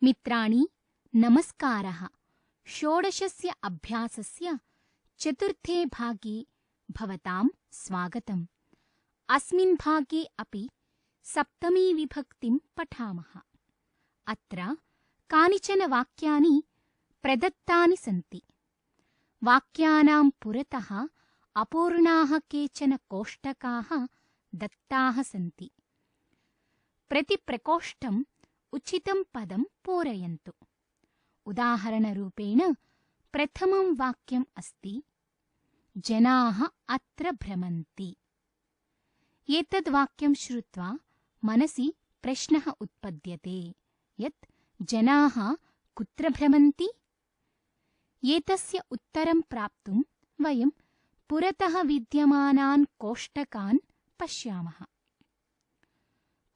मित्राणि, नमस्कारः। षोडशस्य अभ्यासस्य चतुर्थे भागे भवतां स्वागतम्। अस्मिन् भागे अपि सप्तमी विभक्तिं पठामः। अत्र कानिचन वाक्यानि प्रदत्तानि सन्ति। वाक्यानां पुरतः अपूर्णाः केचन कोष्टकाः दत्ताः सन्ति। प्रतिप्रकोष्ठम् उचितं पदं पूरयन्तु। उदाहरणरूपेण प्रथमं वाक्यम् अस्ति जनाः अत्र भ्रमन्ति। एतद् वाक्यं श्रुत्वा मनसि प्रश्नः उत्पद्यते यत् जनाः कुत्र भ्रमन्ति? एतस्य उत्तरं प्राप्तुं वयं पुरतः विद्यमानान् कोष्टकान् पश्यामः।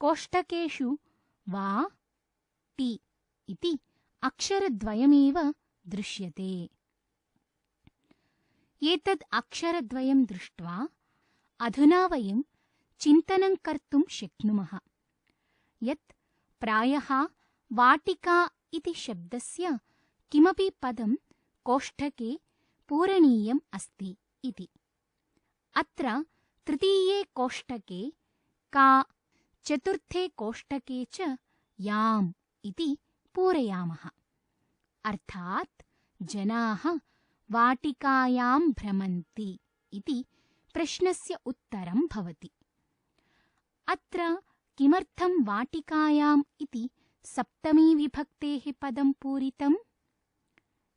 कोष्टकेषु वा टि इति अक्षरद्वयमेव दृश्यते। एतद् अक्षरद्वयं दृष्ट्वा अधुना वयं चिन्तनं कर्तुं शक्नुमः यत् प्रायः वाटिका इति शब्दस्य किमपि पदं कोष्टके पूरणीयम् अस्ति इति। अत्र तृतीये कोष्टके का, चतुर्थे कोष्टके च याम् इति पूरयामः। अर्थात् जनाः वाटिकायां भ्रमन्ति इति प्रश्नस्य उत्तरं भवति। अत्र किमर्थं वाटिकायाम् इति सप्तमी विभक्तेः पदं पूरितम्?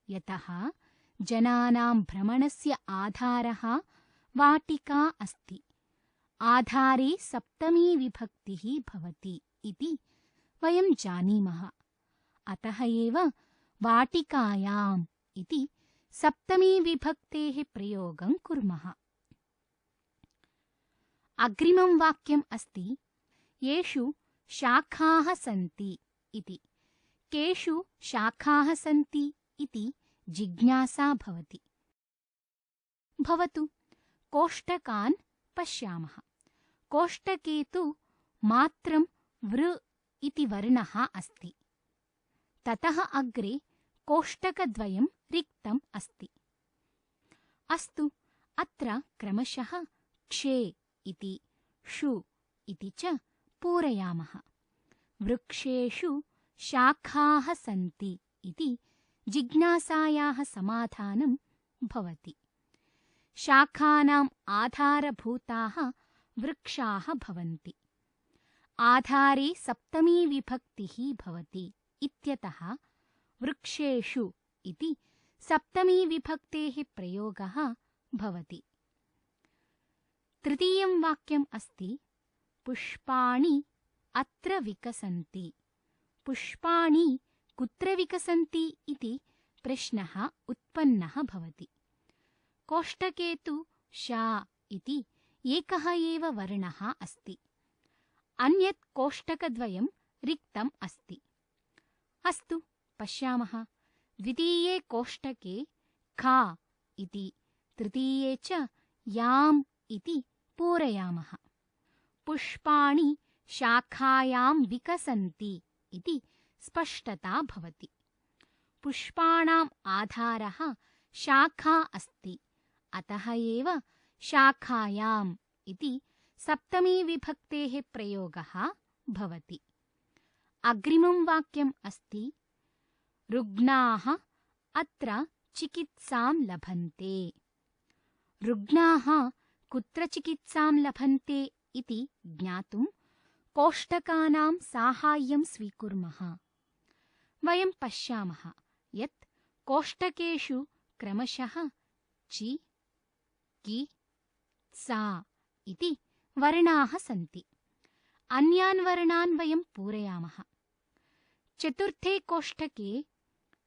यतः जनानां भ्रमणस्य आधारः वाटिका अस्ति। आधारे सप्तमी विभक्तिः भवति इति वयं जानीमः। अतः एव वाटिकायाम् इति सप्तमी विभक्तेः प्रयोगं कुर्मः। अग्रिमं वाक्यम् अस्ति येषु शाखाः सन्ति इति। केषु शाखाः सन्ति इति जिज्ञासा भवति। भवतु, कोष्टकान् पश्यामः। कोष्टके तु मात्रं वृ इति वर्णः अस्ति। ततः अग्रे कोष्टकद्वयं रिक्तम् अस्ति। अस्तु, अत्र क्रमशः क्षे इति, षु इति च पूरयामः। वृक्षेषु शाखाः सन्ति इति जिज्ञासायाः समाधानं भवति। शाखानाम् आधारभूताः वृक्षाः भवन्ति। आधारे सप्तमी विभक्तिः भवति इत्यतः वृक्षेषु इति सप्तमी विभक्तेः प्रयोगः भवति। तृतीयं वाक्यम् अस्ति पुष्पाणि अत्र विकसन्ति। पुष्पाणि कुत्र विकसन्ति इति प्रश्नः उत्पन्नः भवति। कोष्टके तु शा इति एकः एव वर्णः अस्ति। अन्यत् कोष्टकद्वयं रिक्तम् अस्ति। अस्तु, पश्यामः। द्वितीये कोष्टके खा इति, तृतीये च याम् इति पूरयामः। पुष्पाणि शाखायां विकसन्ति इति स्पष्टता भवति। पुष्पाणाम् आधारः शाखा अस्ति। अतः एव शाखायाम् इति सप्तमी विभक्तेः प्रयोगः भवति। अग्रिमं वाक्यम् अस्ति रुग्णाः अत्र चिकित्सां लभन्ते। रुग्णाः कुत्र चिकित्सां लभन्ते इति ज्ञातुं कोष्टकानां साहाय्यं स्वीकुर्मः। वयं पश्यामः यत् कोष्टकेषु क्रमशः चि, कि, सा इति वर्णाः सन्ति। अन्यान् वर्णान् वयं पूरयामः। चतुर्थे कोष्टके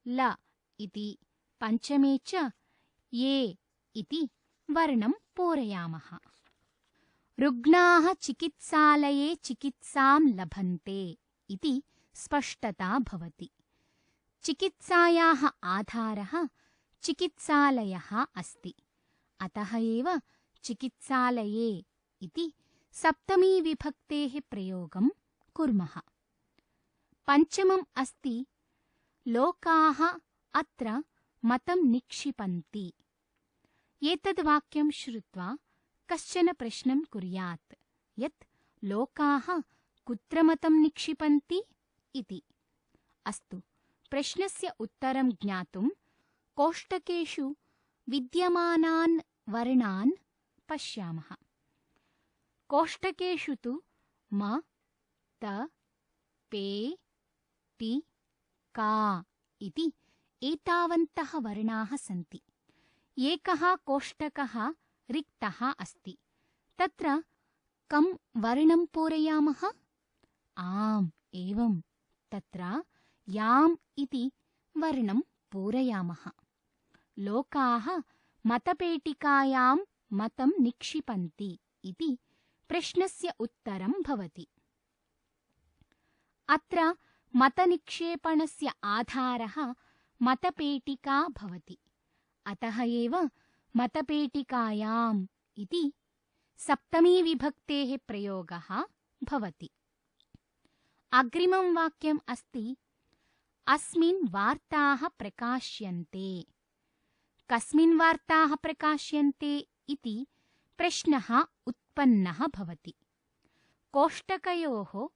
ल इति, पञ्चमे च ये इति वर्णं पूरयामः। रुग्णाः चिकित्सालये चिकित्सां लभन्ते इति स्पष्टता भवति। चिकित्सायाः आधारः चिकित्सालयः अस्ति। अतः एव चिकित्सालये इति सप्तमी विभक्तेः प्रयोगं कुर्मः। पञ्चमम् अस्ति लोकाः अत्र मतं निक्षिपन्ति। एतद् वाक्यं श्रुत्वा कश्चन प्रश्नं कुर्यात् यत् लोकाः कुत्र मतं निक्षिपन्ति इति। अस्तु, प्रश्नस्य उत्तरं ज्ञातुं कोष्टकेषु विद्यमानान् वर्णान् पश्यामः। कोष्टकेषु तु म, त, पे, ति, का इति एतावन्तः वर्णाः सन्ति। एकः कोष्टकः रिक्तः अस्ति। तत्र कं वर्णं पूरयामः? आम्, एवं, तत्र याम् इति वर्णं पूरयामः। लोकाः मतपेटिकायां मतं निक्षिपन्ति इति प्रश्नस्य उत्तरं भवति। अत्र मतनिक्षेपणस्य आधारः मतपेटिका भवति। अतः एव मतपेटिकायाम् इति सप्तमीविभक्तेः प्रयोगः भवति। अग्रिमं वाक्यम् अस्ति अस्मिन् वार्ताः प्रकाश्यन्ते। कस्मिन् वार्ताः प्रकाश्यन्ते इति प्रश्नः उत्पन्नः भवति। कोष्टकयोः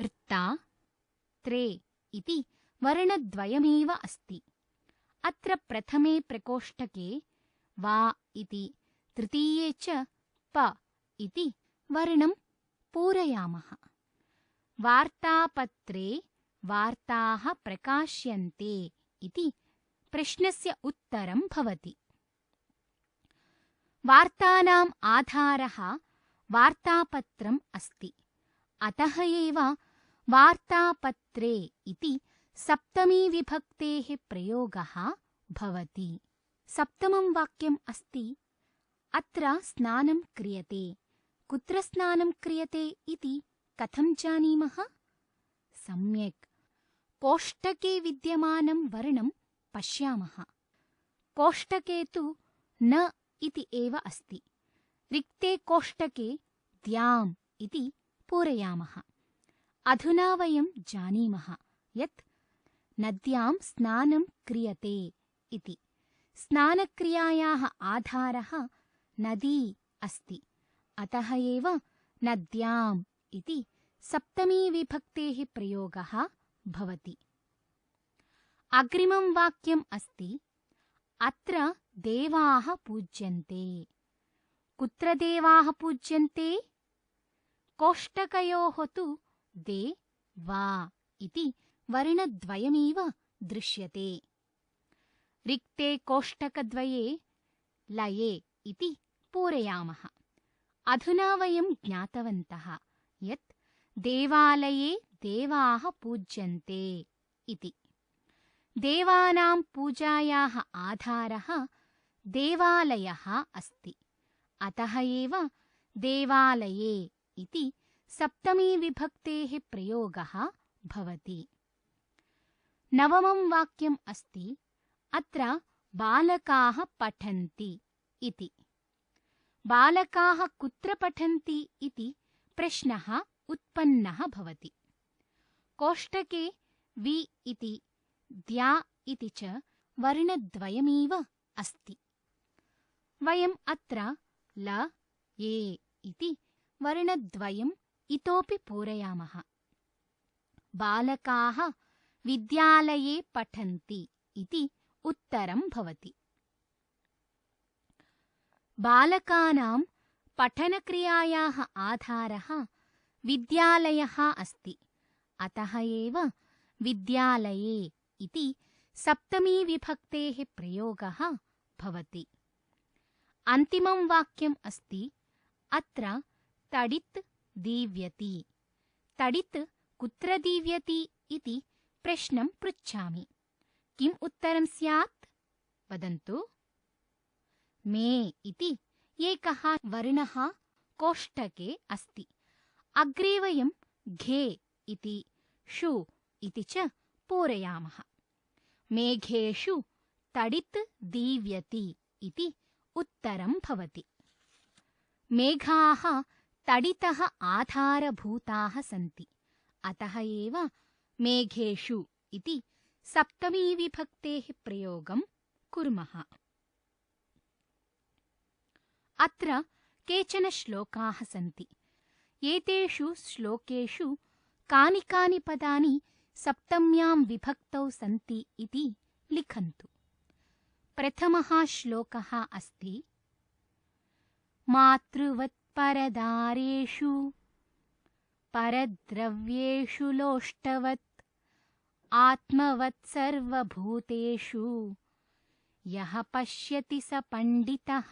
ऋता, त्रे इति वर्णद्वयमेव अस्ति। अत्र प्रथमे प्रकोष्टके वा इति, तृतीये च प इति वर्णं पूरयामः। वार्तापत्रे वार्ताः प्रकाश्यन्ते इति प्रश्नस्य उत्तरं भवति। वार्तानाम् आधारः वार्तापत्रम् अस्ति। अतः एव वार्तापत्रे इति सप्तमीविभक्तेः प्रयोगः भवति। सप्तमं वाक्यम् अस्ति अत्र स्नानं क्रियते। कुत्र स्नानं क्रियते इति कथं जानीमः? सम्यक्, कोष्टके विद्यमानं वर्णं पश्यामः। कोष्टके तु न इति एव अस्ति। रिक्ते कोष्टके द्याम् इति पूरयामः। अधुना वयं जानीमः यत् नद्यां स्नानं क्रियते इति। स्नानक्रियायाः आधारः नदी अस्ति। अतः एव नद्याम् इति सप्तमीविभक्तेः प्रयोगः भवति। अग्रिमं वाक्यम् अस्ति अत्र देवाः पूज्यन्ते। कुत्र देवाः पूज्यन्ते? कोष्टकयोः तु दे वा इति वर्णद्वयमेव दृश्यते। रिक्ते कोष्टकद्वये लये इति पूरयामः। अधुना वयं ज्ञातवन्तः यत् देवालये देवाः पूज्यन्ते इति। देवानां पूजायाः आधारः देवालयः अस्ति। अतः एव देवालये इति सप्तमीविभक्तेः प्रयोगः भवति। नवमं वाक्यम् अस्ति अत्र बालकाः पठन्ति इति। बालकाः कुत्र पठन्ति इति प्रश्नः उत्पन्नः भवति। कोष्टके वि इति द्या इति च वर्णद्वयमेव अस्ति। वयम् अत्र ल ये इति वर्णद्वयम् इतोपि पूरयामः। बालकाः विद्यालये पठन्ति इति उत्तरं भवति। बालकानां पठनक्रियायाः आधारः विद्यालयः अस्ति। अतः एव विद्यालये इति सप्तमीविभक्तेः प्रयोगः भवति। अन्तिमं वाक्यम् अस्ति अत्र तडित् दीव्यति। तडित् कुत्र दीव्यति इति प्रश्नं पृच्छामि। किम् उत्तरं स्यात्? वदन्तु। मे इति एकः वर्णः कोष्टके अस्ति। अग्रे वयं घे इति शु इति च पूरयामः। मेघेषु तडित् दीव्यति इति उत्तरं भवति। मेघाः तडितः आधारभूताः सन्ति। अतः एव मेघेषु इति सप्तमीविभक्तेः प्रयोगं कुर्मः। अत्र केचन श्लोकाः सन्ति। एतेषु श्लोकेषु कानि कानि पदानि सप्तम्यां विभक्तौ सन्ति इति लिखन्तु। प्रथमः श्लोकः अस्ति मातृवत्परदारेषु परद्रव्येषु लोष्टवत् आत्मवत् सर्वभूतेषु यः पश्यति स पण्डितः।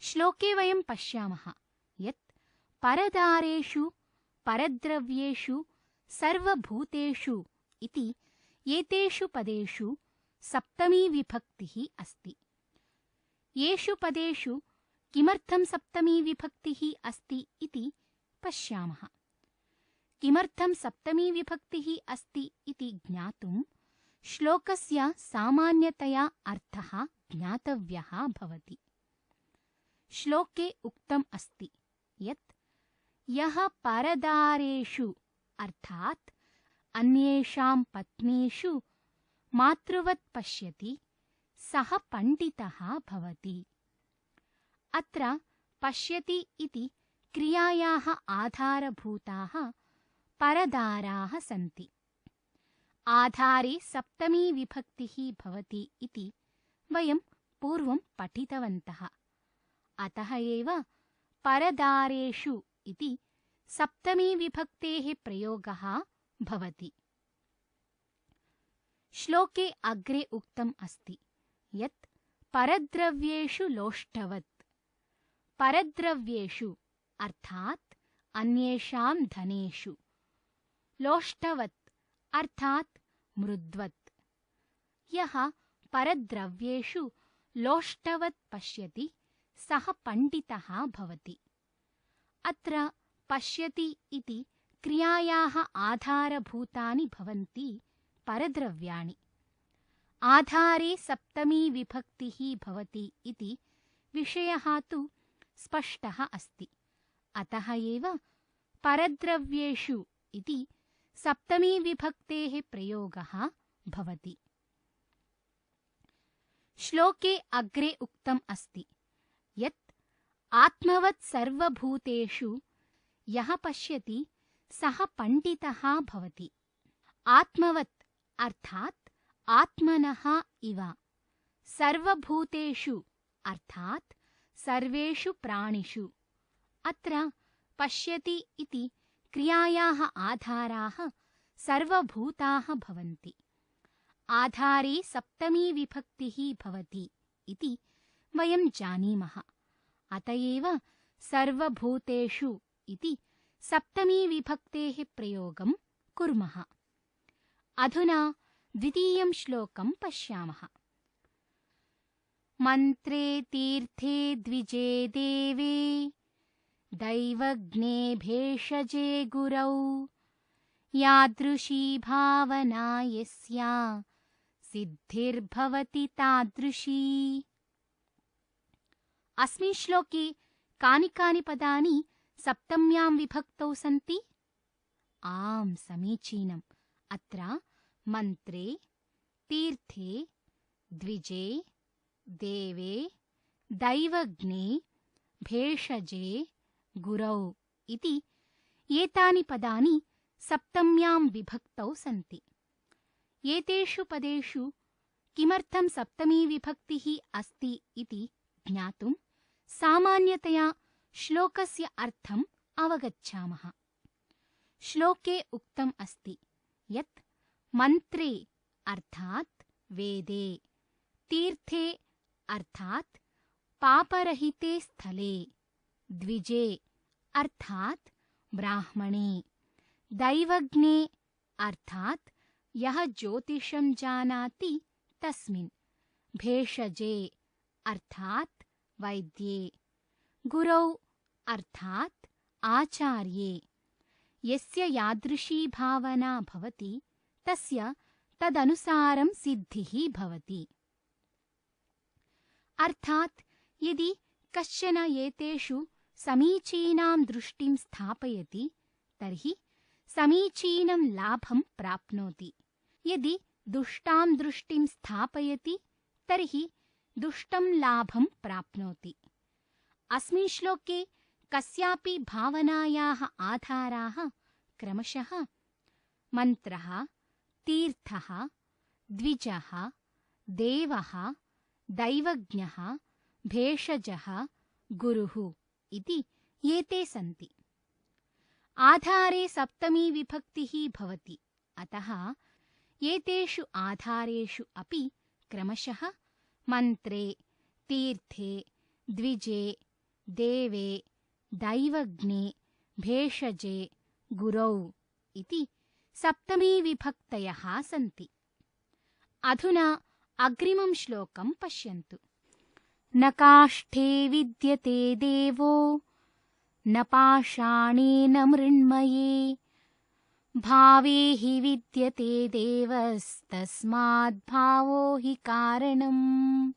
श्लोके वयं पश्यामः यत् परदारेषु परद्रव्येषु सर्वभूतेषु इति एतेषु पदेषु सप्तमी विभक्तिः अस्ति। येषु पदेषु किमर्थं सप्तमी विभक्तिः अस्ति इति पश्यामः। किमर्थं सप्तमी विभक्तिः अस्ति इति ज्ञातुं श्लोकस्य सामान्यतया अर्थः ज्ञातव्यः भवति। श्लोके उक्तम् अस्ति यत् यः परदारेषु अर्थात् अन्येषां पत्नीषु मातृवत् पश्यति सः पण्डितः भवति। अत्र पश्यति इति क्रियायाः आधारभूताः परदाराः सन्ति। आधारे सप्तमी विभक्तिः भवति इति वयं पूर्वं पठितवन्तः। अतः एव परदारेषु इति सप्तमी विभक्तेः प्रयोगः भवति। श्लोके अग्रे उक्तम् अस्ति यत् परद्रव्येषु लोष्टवत्। परद्रव्येषु अर्थात् अन्येषां धनेषु, लोष्टवत् अर्थात् मृद्वत्। यः परद्रव्येषु लोष्टवत् पश्यति सः पण्डितः भवति। अत्र पश्यति इति क्रियायाः आधारभूतानि भवन्ति परद्रव्याणि। आधारे सप्तमी विभक्तिः भवति इति विषयः तु स्पष्टः अस्ति। अतः एव परद्रव्येषु इति सप्तमी विभक्तेः प्रयोगः भवति। श्लोके अग्रे उक्तम् अस्ति यत् आत्मवत् सर्वभूतेषु यः पश्यति सः पण्डितः भवति। आत्मवत् अर्थात् आत्मनः इव, सर्वभूतेषु अर्थात् सर्वेषु प्राणिषु। अत्र पश्यति इति क्रियायाः आधाराः सर्वभूताः भवन्ति। आधारे सप्तमी विभक्तिः भवति इति वयं जानीमः। अत एव सर्वभूतेषु इति सप्तमी विभक्तेः प्रयोगं कुर्मः। अधुना द्वितीयं श्लोकं पश्यामः। मन्त्रे तीर्थे द्विजे देवे दैवज्ञे भेषजे गुरौ यादृशी भावना यस्या सिद्धिर्भवति तादृशी। अस्मिन् श्लोके कानि कानि पदानि सप्तम्यां विभक्तौ सन्ति? आम्, समीचीनम्। अत्र मन्त्रे, तीर्थे, द्विजे, देवे, दैवज्ञे, भेषजे, गुरौ इति एतानि पदानि सप्तम्यां विभक्तौ सन्ति। एतेषु पदेषु किमर्थं सप्तमी विभक्तिः अस्ति इति ज्ञातुं सामान्यतया श्लोकस्य अर्थम् अवगच्छामः। श्लोके उक्तम् अस्ति यत् मन्त्रे अर्थात् वेदे, तीर्थे अर्थात् पापरहिते स्थले, द्विजे अर्थात् ब्राह्मणे, दैवज्ञे अर्थात् यः ज्योतिषं जानाति तस्मिन्, भेषजे अर्थात् वैद्ये, गुरौ अर्थात् आचार्ये। यस्य यादृशी भावना भवति तस्य तदनुसारं सिद्धिः भवति। अर्थात् यदि कश्चन एतेषु समीचीनां दृष्टिं स्थापयति तर्हि समीचीनं लाभं प्राप्नोति। यदि दुष्टां दृष्टिं स्थापयति तर्हि दुष्टं लाभं प्राप्नोति। अस्मिन् श्लोके कस्यापि भावनायाः आधाराः क्रमशः मन्त्रः, तीर्थः, द्विजः, देवः, दैवज्ञः, भेषजः, गुरुः इति एते सन्ति। आधारे सप्तमी विभक्तिः भवति, अतः एतेषु आधारेषु अपि क्रमशः मन्त्रे, तीर्थे, द्विजे, देवे, दैवज्ञे, भेषजे, गुरौ इति सप्तमी विभक्तयः सन्ति। अधुना अग्रिमं श्लोकं पश्यन्तु। न काष्ठे विद्यते देवो न पाषाणेन मृण्मये भावे हि विद्यते देवस्तस्माद् भावो हि कारणम्।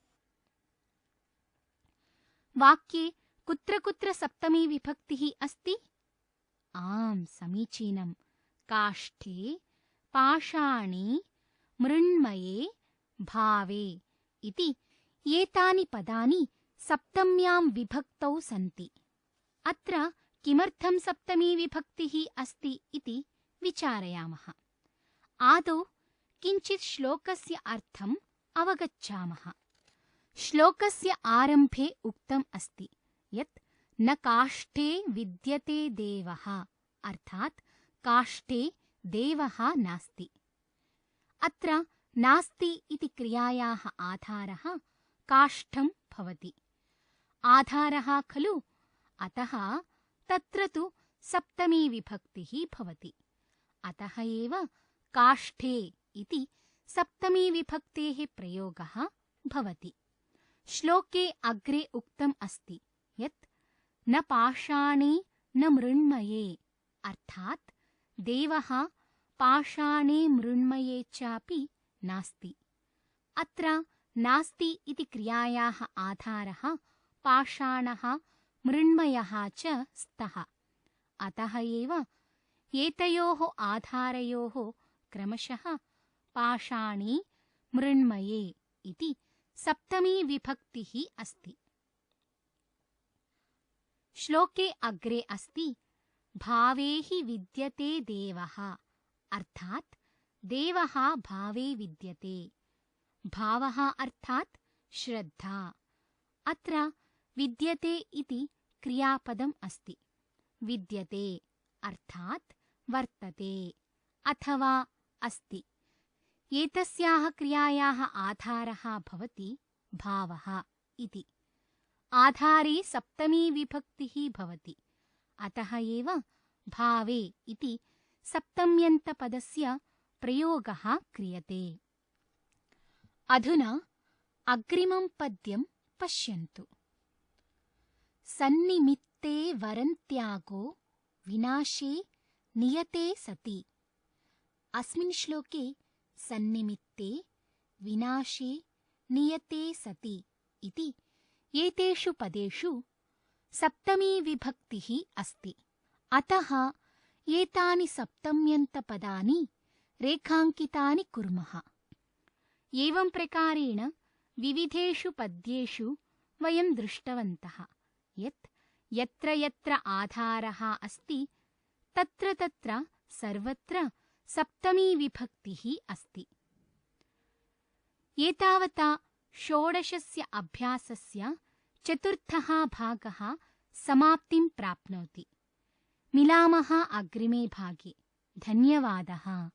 वाक्ये कुत्र कुत्र सप्तमी विभक्तिः अस्ति? आम्, समीचीनम्। काष्ठे, पाषाणे, मृण्मये, भावे इति एतानि पदानि सप्तम्यां विभक्तौ सन्ति। अत्र किमर्थं सप्तमी विभक्तिः अस्ति इति विचारयामः। आदौ किञ्चित् श्लोकस्य अर्थम् अवगच्छामः। श्लोकस्य आरम्भे उक्तम् अस्ति यत् न काष्ठे विद्यते देवः, अर्थात् काष्ठे देवः नास्ति। अत्र नास्ति इति क्रियायाः आधारः काष्ठं भवति। आधारः खलु, अतः तत्र तु सप्तमी विभक्तिः भवति। अतः एव काष्ठे इति सप्तमी विभक्तेः प्रयोगः भवति। श्लोके अग्रे उक्तम् अस्ति यत् न पाषाणे न मृण्मये, अर्थात् देवः पाषाणे मृण्मये चापि नास्ति। अत्र नास्ति इति क्रियायाः आधारः पाषाणः, मृण्मयः च स्तः। अतः एव एतयोः आधारयोः क्रमशः पाषाणे, मृण्मये इति सप्तमी विभक्तिः अस्ति। श्लोके अग्रे अस्ति भावे हि विद्यते देवः, अर्थात् देवः भावे विद्यते। भावः अर्थात् श्रद्धा। अत्र विद्यते इति क्रियापदम् अस्ति। विद्यते अर्थात् वर्तते अथवा अस्ति। एतस्याः क्रियायाः आधारः भवति भावः इति। आधारे सप्तमी विभक्तिः भवति, अतः एव भावे इति सप्तम्यन्तपदस्य प्रयोगः क्रियते। अधुना अग्रिमं पद्यं पश्यन्तु। सन्निमित्ते वरन्त्यागो विनाशे नियते सति। अस्मिन् श्लोके सन्निमित्ते, विनाशे, नियते सति इति एतेषु पदेषु सप्तमी विभक्तिः अस्ति। अतः एतानि सप्तम्यन्तपदानि रेखाङ्कितानि कुर्मः। एवं प्रकारेण विविधेषु पद्येषु वयं दृष्टवन्तः यत् यत्र यत्र आधारः अस्ति तत्र तत्र सर्वत्र सप्तमी विभक्तिः अस्ति। एतावता षोडशस्य अभ्यासस्य चतुर्थः भागः समाप्तिं प्राप्नोति। मिलामः अग्रिमे भागे। धन्यवादः।